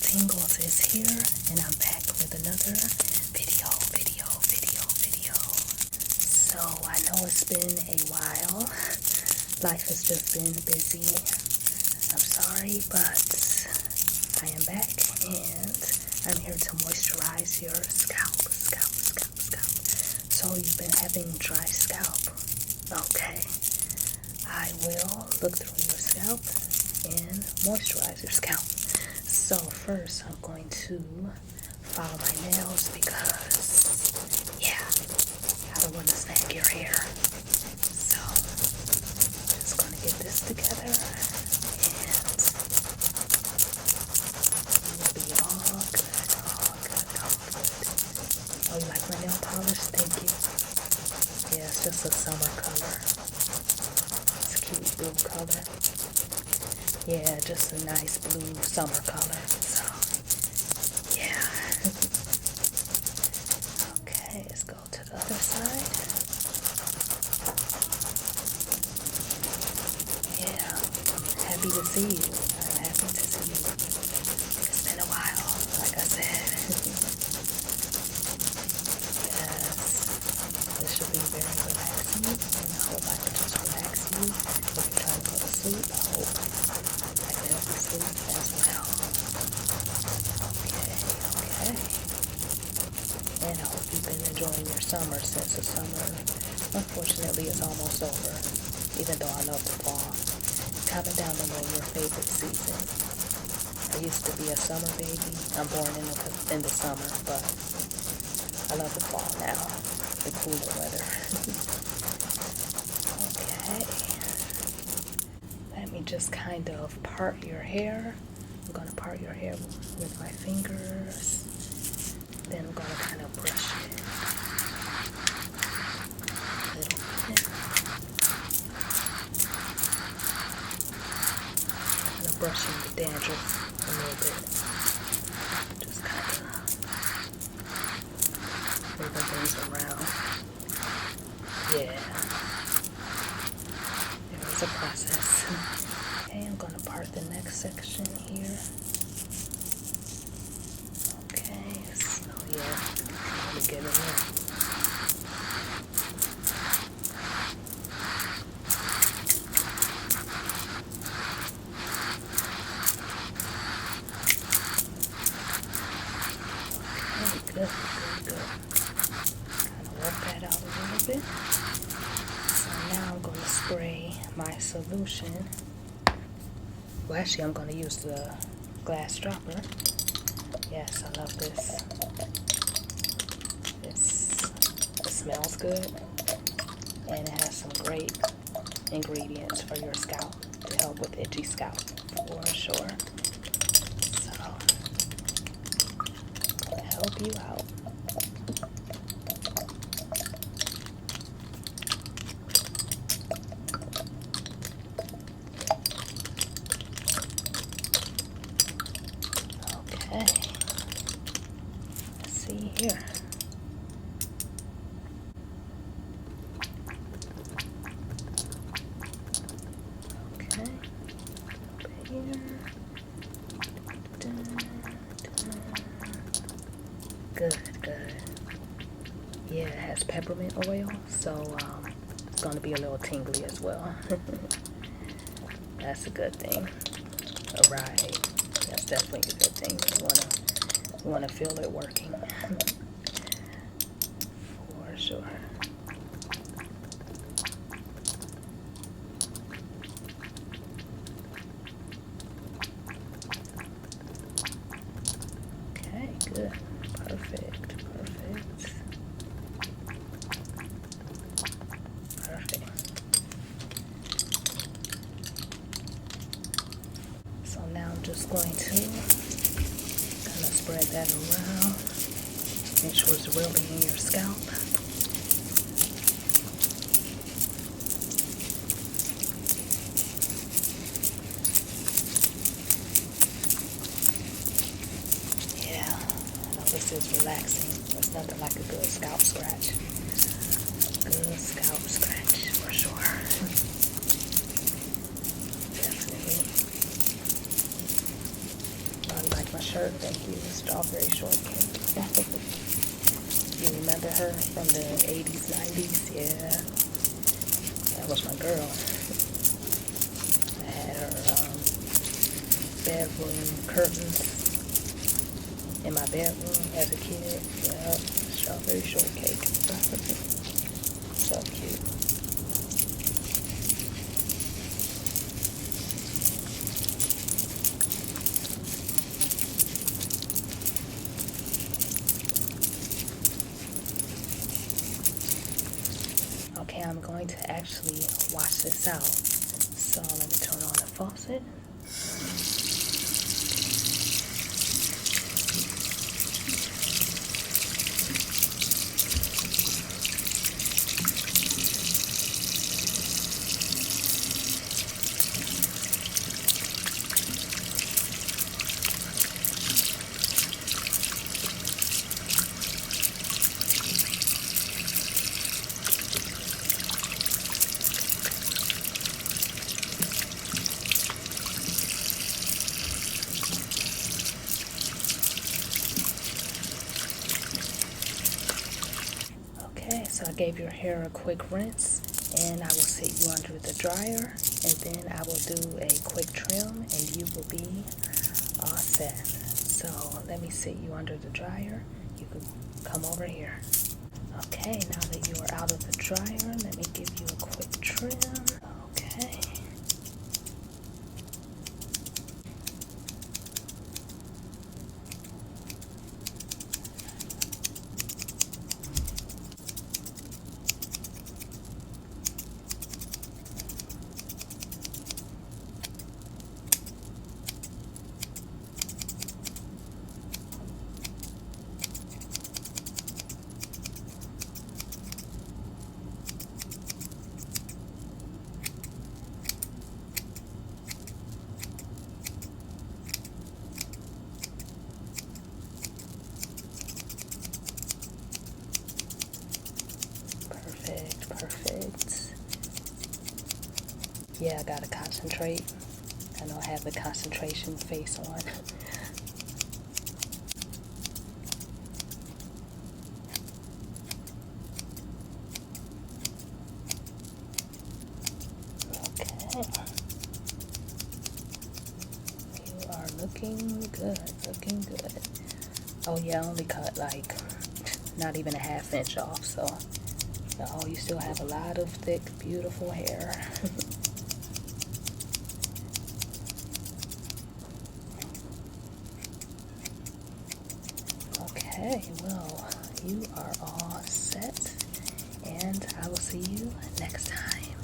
Tingles is here, and I'm back with another video. So I know it's been a while. Life has just been busy. I'm sorry, but I am back, and I'm here to moisturize your scalp. So you've been having dry scalp. Okay. I will look through your scalp and moisturize your scalp. So first I'm going to file my nails because, yeah, I don't want to snag your hair. So I'm just going to get this together and we'll be all good. Oh, you like my nail polish? Thank you. Yeah, it's just a summer color. It's a cute blue color. Yeah, just a nice blue summer color. So, yeah. Okay, let's go to the other side. Yeah, happy to see you. I'm happy to see you. It's been a while, like I said. Yes, this should be very relaxing, and I hope I can just relax you. If you're trying to go to sleep, I hope sleep as well. Okay. And I hope you've been enjoying your summer since the summer, unfortunately, is almost over. Even though I love the fall. Comment down below your favorite season. I used to be a summer baby. I'm born in the summer, but I love the fall now. The cooler weather. Okay. Let me just kind of part your hair. I'm going to part your hair with my fingers. Then I'm going to kind of brush it a little bit. Kind of brushing the dandruff a little bit. Just kind of moving things around. Yeah. It's a process. Okay, I'm going to part the next section here. Okay, so yeah, let me get it in. Okay, good. Kind of work that out a little bit. Now I'm going to spray my solution. Well, actually, I'm going to use the glass dropper. Yes, I love this. It smells good, and it has some great ingredients for your scalp to help with itchy scalp, for sure. So, I'm going to help you out. Okay, let's see here. Okay, up here. Good. Yeah, it has peppermint oil, so it's going to be a little tingly as well. That's a good thing. Alright. That's definitely a good thing. You wanna feel it working. For sure. Okay, good. Perfect. So now I'm just going to kind of spread that around. Make sure it's really in your scalp. Yeah, I know this is relaxing. There's nothing like a good scalp scratch. Good scalp scratch for sure. Definitely. shirt. Thank you. Strawberry shortcake. You remember her from the 80s, 90s? Yeah. That was my girl. I had her bedroom curtains in my bedroom as a kid. Yeah. Strawberry shortcake. So cute. Okay, I'm going to actually wash this out. So let me turn on the faucet. Okay, so I gave your hair a quick rinse, and I will sit you under the dryer, and then I will do a quick trim, and you will be all set. So let me sit you under the dryer. You can come over here. Okay, now that you are out of the dryer, let me give you a quick trim. Okay. Perfect. Yeah, I gotta concentrate. I don't have the concentration face on. Okay. You are looking good, looking good. Oh yeah, I only cut like not even a ½ inch off, so oh, you still have a lot of thick, beautiful hair. Okay, well, you are all set, and I will see you next time.